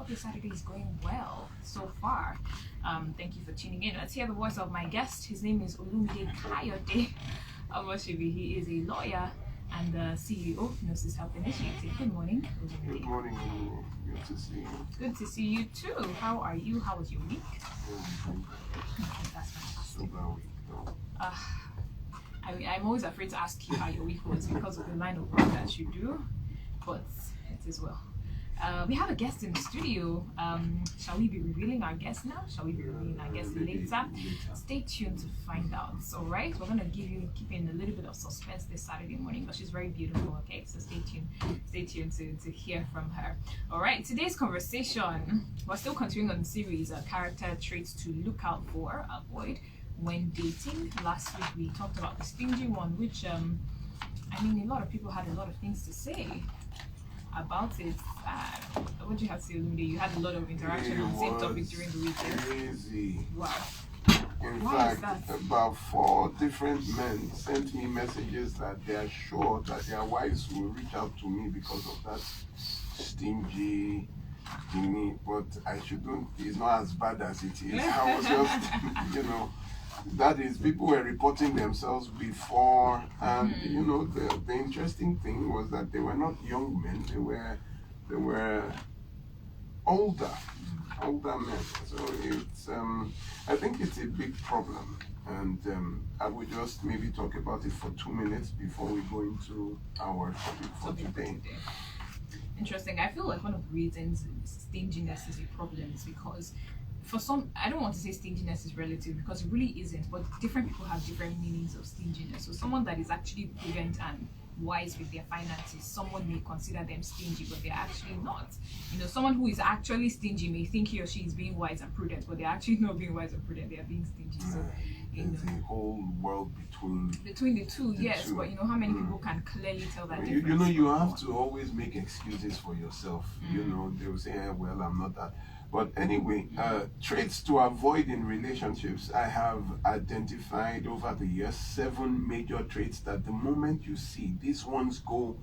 this Saturday is going well so far. Thank you for tuning in. Let's hear the voice of my guest. His name is Olumide Kayode Omosebi. He is a lawyer and the CEO of Gnosis Help Initiative. Good morning, Olumide. Good morning. Good to see you. Good to see you too. How are you? How was your week? That's fantastic. Super week, though. I'm always afraid to ask you how your week was because of the line of work that you do, but it is well. We have a guest in the studio. Shall we be revealing our guest now? Shall we be revealing our guest later? Stay tuned to find out. All right, we're gonna keeping a little bit of suspense this Saturday morning, but she's very beautiful. Okay, so stay tuned to hear from her. All right, today's conversation, we're still continuing on the series, character traits to look out for, avoid when dating. Last week we talked about the stingy one, which I mean, a lot of people had a lot of things to say about it. What do you have to say, Olumide? You had a lot of interaction on the same topic during the weekend. Crazy. Wow. In Why is fact, that? about 4 different men sent me messages that they are sure that their wives will reach out to me because of that stingy thingy, but I shouldn't. It's not as bad as it is. I was just, that is, people were reporting themselves before, and the interesting thing was that they were not young men. They were older men. So it's I think it's a big problem, and I would just maybe talk about it for 2 minutes before we go into our topic for today. Interesting. I feel like one of the reasons stinginess is a problem is because for some, I don't want to say stinginess is relative because it really isn't, but different people have different meanings of stinginess. So someone that is actually prudent and wise with their finances, someone may consider them stingy, but they're actually not. Someone who is actually stingy may think he or she is being wise and prudent, but they're actually not being wise and prudent, they are being stingy. So there's a whole world between the two, yes, but how many people can clearly tell that difference? You have to always make excuses for yourself. They will say, well, I'm not that. But anyway, traits to avoid in relationships. I have identified over the years 7 major traits that the moment you see, these ones go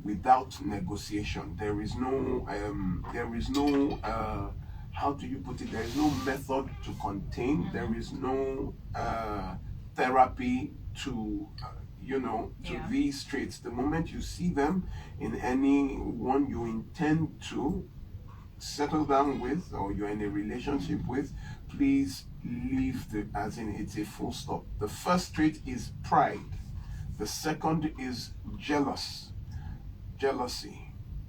without negotiation. There is no how do you put it? There is no method to contain. There is no therapy to these traits. The moment you see them in anyone you intend to settle down with or you're in a relationship with, please leave as in it's a full stop. The first trait is pride. The second is jealousy.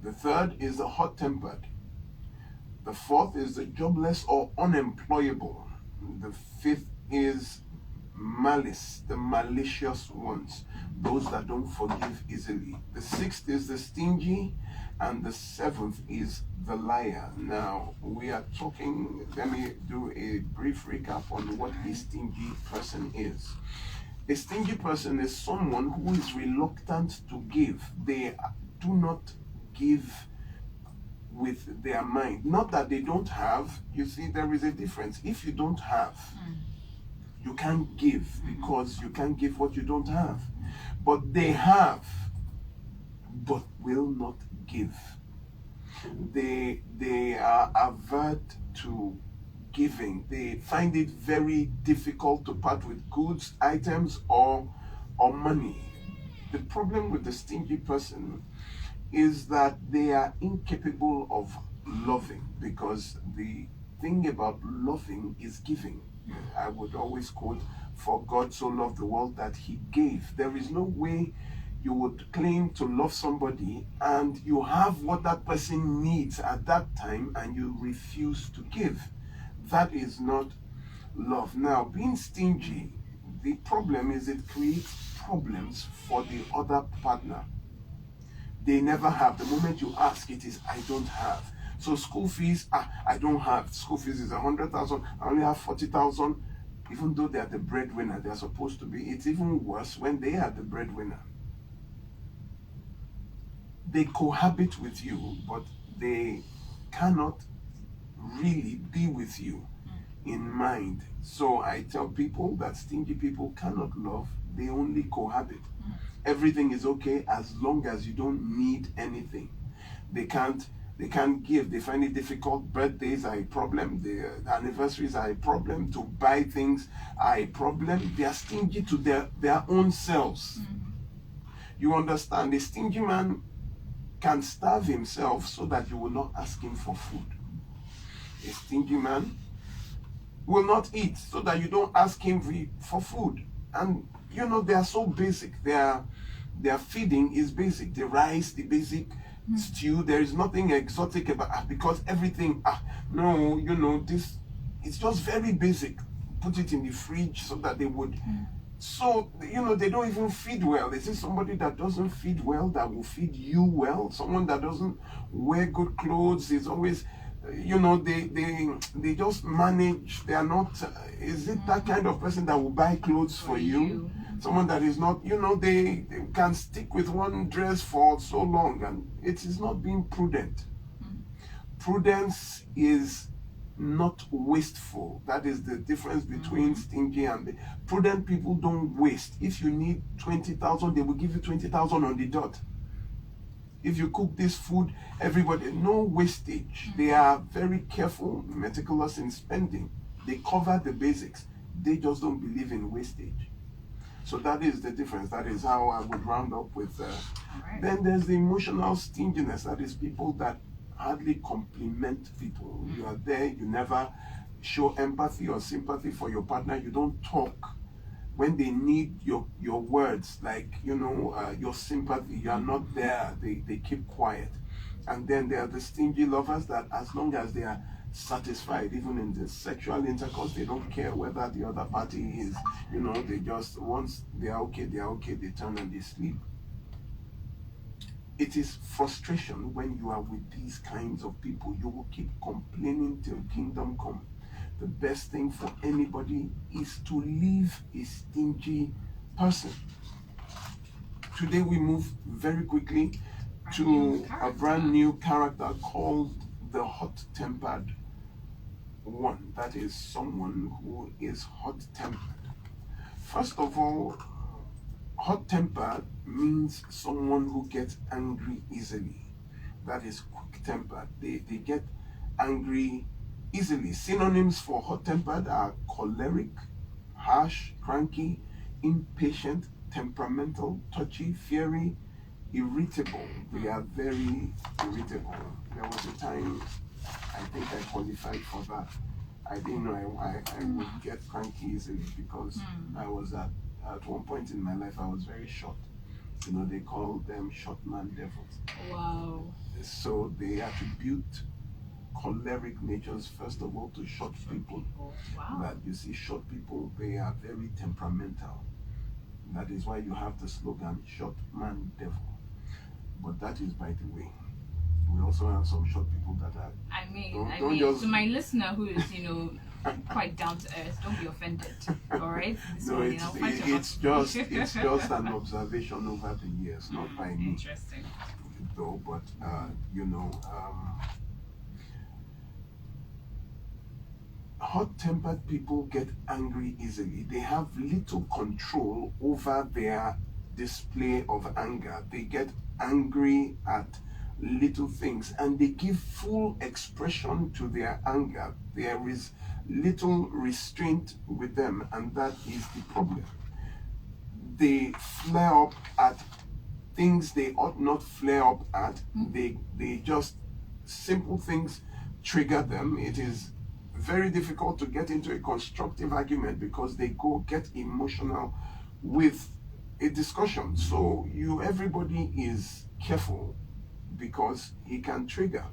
The third is the hot-tempered. The fourth is the jobless or unemployable. The fifth is malice, the malicious ones, those that don't forgive easily. The sixth is the stingy, and the seventh is the liar. Now, we are talking, let me do a brief recap on what a stingy person is. A stingy person is someone who is reluctant to give. They do not give with their mind. Not that they don't have. You see, there is a difference. If you don't have, you can't give because you can't give what you don't have. But they have, but will not give. They are avert to giving. They find it very difficult to part with goods, items, or money. The problem with the stingy person is that they are incapable of loving, because the thing about loving is giving. I would always quote, "For God so loved the world that he gave." There is no way you would claim to love somebody and you have what that person needs at that time and you refuse to give. That is not love. Now, being stingy, the problem is it creates problems for the other partner. They never have. The moment you ask, it is, "I don't have." So school fees, I don't have. School fees is 100,000. I only have 40,000. Even though they are the breadwinner, they are supposed to be. It's even worse when they are the breadwinner. They cohabit with you, but they cannot really be with you in mind. So I tell people that stingy people cannot love, they only cohabit. Everything is okay as long as you don't need anything. They can't They can't give. They find it difficult. Birthdays are a problem. The anniversaries are a problem. To buy things are a problem. They are stingy to their own selves. You understand? A stingy man can starve himself so that you will not ask him for food. A stingy man will not eat so that you don't ask him for food. And you know, they are so basic. Their feeding is basic. The rice, the basic stew, there is nothing exotic about, because everything, no, you know, this, it's just very basic. Put it in the fridge so that they would. So, you know, they don't even feed well. Is it somebody that doesn't feed well that will feed you well? Someone that doesn't wear good clothes is always, you know, they just manage. They are not, is it that kind of person that will buy clothes for you? Someone that is not, you know, they can stick with one dress for so long, and it is not being prudent. Prudence is not wasteful. That is the difference between stingy and prudent people. Don't waste. If you need 20,000, they will give you 20,000 on the dot. If you cook this food, everybody, no wastage. They are very careful, meticulous in spending. They cover the basics. They just don't believe in wastage. So that is the difference. That is how I would round up with. Then there's the emotional stinginess. That is people that hardly compliment people. You are there, you never show empathy or sympathy for your partner. You don't talk when they need your words, like, you know, your sympathy. You are not there. They keep quiet. And then there are the stingy lovers that, as long as they are satisfied, even in the sexual intercourse, they don't care whether the other party is, you know, they just, once they are okay, they turn and they sleep. It is frustration when you are with these kinds of people. You will keep complaining till kingdom come. The best thing for anybody is to leave a stingy person. Today we move very quickly to a brand new character called the hot-tempered one. That is someone who is hot-tempered. First of all, hot-tempered means someone who gets angry easily. That is quick-tempered. They get angry easily. Synonyms for hot-tempered are choleric, harsh, cranky, impatient, temperamental, touchy, fiery, irritable. They are very irritable. There was a time I think I qualified for that. I didn't know I would get cranky easily because I was at one point in my life I was very short. You know, they call them short man devils. Wow. So they attribute choleric natures first of all to short people. Wow. That you see, short people, they are very temperamental. That is why you have the slogan short man devil. But that is by the way. We also have some short people that are. I mean, just... to my listener who is, you know, quite down to earth, don't be offended. All right. No, it's just an observation over the years, not by me. Interesting. Though, but you know, hot-tempered people get angry easily. They have little control over their display of anger. They get angry at little things and they give full expression to their anger. There is little restraint with them, and that is the problem. They flare up at things they ought not flare up at. They just, simple things trigger them. It is very difficult to get into a constructive argument because they get emotional with a discussion. So everybody is careful because he can trigger.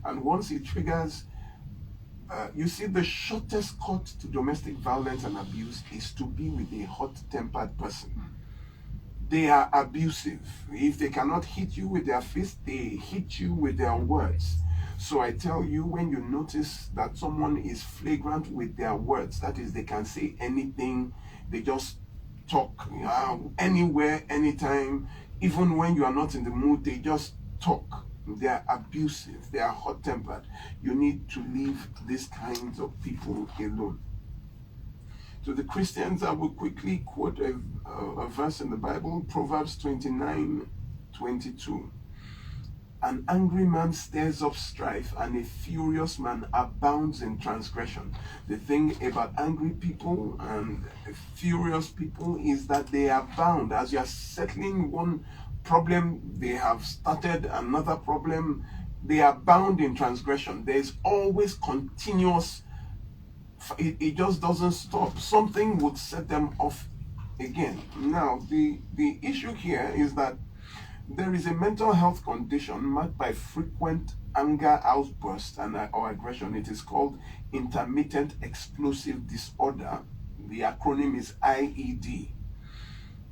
And once he triggers, you see, the shortest cut to domestic violence and abuse is to be with a hot-tempered person. They are abusive. If they cannot hit you with their fist, they hit you with their words. So I tell you, when you notice that someone is flagrant with their words, that is, they can say anything, they just talk anywhere, anytime, even when you are not in the mood, they just talk. They are abusive, they are hot-tempered. You need to leave these kinds of people alone. To the Christians, I will quickly quote a verse in the Bible, Proverbs 29:22. An angry man stirs up strife, and a furious man abounds in transgression. The thing about angry people and furious people is that they abound. As you are settling one problem, they have started another problem. They abound in transgression. There's always continuous, it just doesn't stop. Something would set them off again. Now, the issue here is that there is a mental health condition marked by frequent anger outbursts or aggression. It is called Intermittent Explosive Disorder. The acronym is IED.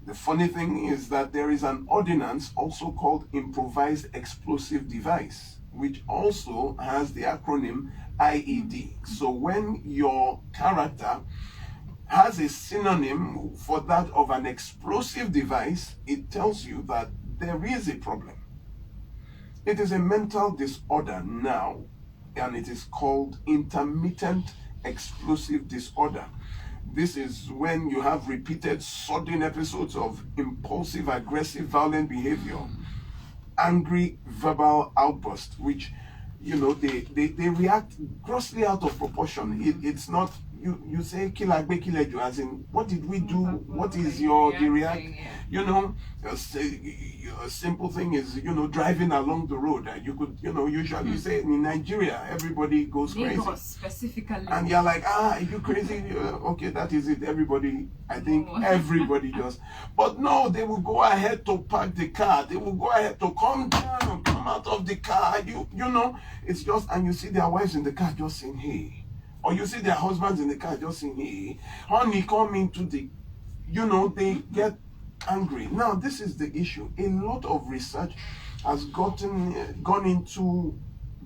The funny thing is that there is an ordinance also called Improvised Explosive Device, which also has the acronym IED. So when your character has a synonym for that of an explosive device, it tells you that there is a problem. It is a mental disorder now, and it is called intermittent explosive disorder. This is when you have repeated sudden episodes of impulsive, aggressive, violent behavior, angry verbal outbursts, which, they react grossly out of proportion. It's not, you say kilagbe, as in, what did we do? What is your react? A simple thing is, driving along the road. You could, usually say in Nigeria, everybody goes crazy. Specifically. And you're like, are you crazy? Okay, that is it. Everybody, I think everybody just. But no, they will go ahead to park the car. They will go ahead to come down, come out of the car. It's just, and you see their wives in the car just saying, hey. Or you see their husbands in the car just saying, hey, honey, come into the, they get angry. Now, this is the issue. A lot of research has gone into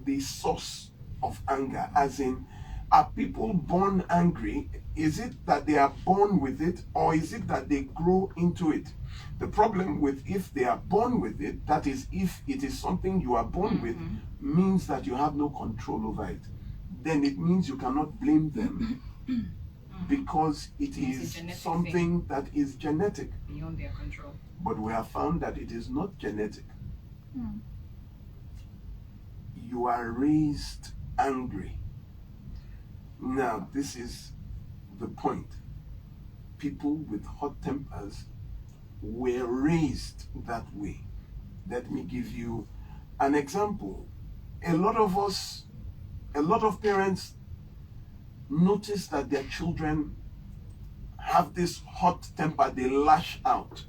the source of anger, as in, are people born angry? Is it that they are born with it, or is it that they grow into it? The problem with if they are born with it, that is, if it is something you are born with, means that you have no control over it. Then it means you cannot blame them because it is something that is genetic. Beyond their control. But we have found that it is not genetic. You are raised angry. Now, this is the point. People with hot tempers were raised that way. Let me give you an example. A lot of parents notice that their children have this hot temper, they lash out.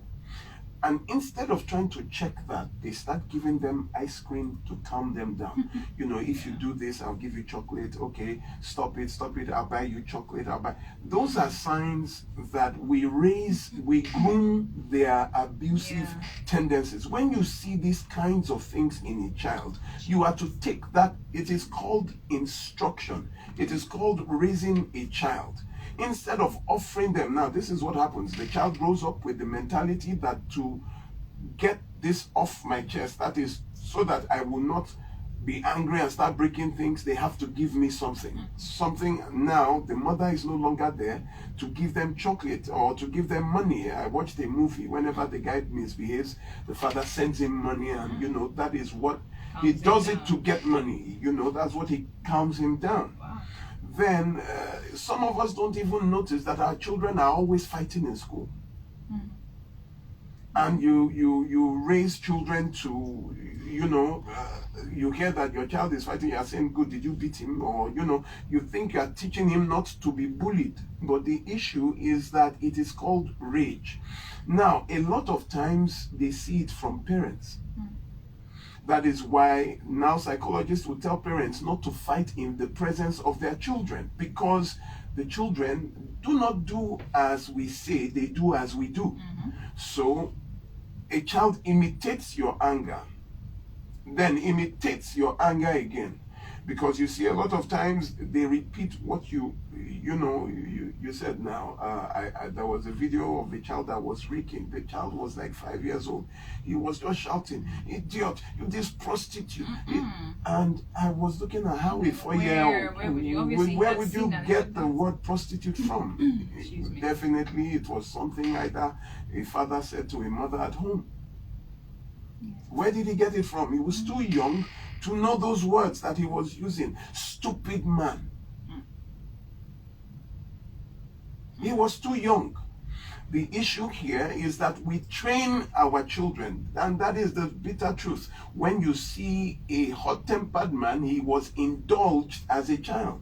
And instead of trying to check that, they start giving them ice cream to calm them down. If you do this, I'll give you chocolate. Okay, stop it, I'll buy you chocolate, Those are signs that we groom their abusive tendencies. When you see these kinds of things in a child, you are to take that. It is called instruction. It is called raising a child. Instead of offering them, now this is what happens. The child grows up with the mentality that to get this off my chest, that is so that I will not be angry and start breaking things, they have to give me something. Now, the mother is no longer there to give them chocolate or to give them money. I watched a movie, whenever the guy misbehaves, the father sends him money, and that is what he does it to get money. That's what he calms him down. Wow. Then some of us don't even notice that our children are always fighting in school. And you raise children to, you hear that your child is fighting, you are saying, good, did you beat him? Or, you think you are teaching him not to be bullied. But the issue is that it is called rage. Now, a lot of times they see it from parents. That is why now psychologists will tell parents not to fight in the presence of their children, because the children do not do as we say, they do as we do. So a child imitates your anger, then imitates your anger again. Because you see, a lot of times they repeat what you said now. There was a video of a child that was shrieking. The child was like 5 years old. He was just shouting, "Idiot, you this prostitute." And I was looking at how a 4-year-old, where would you get the word prostitute from? Definitely it was something either a father said to a mother at home. Where did he get it from? He was too young to know those words that he was using. Stupid man. He was too young. The issue here is that we train our children, and that is the bitter truth. When you see a hot-tempered man, he was indulged as a child.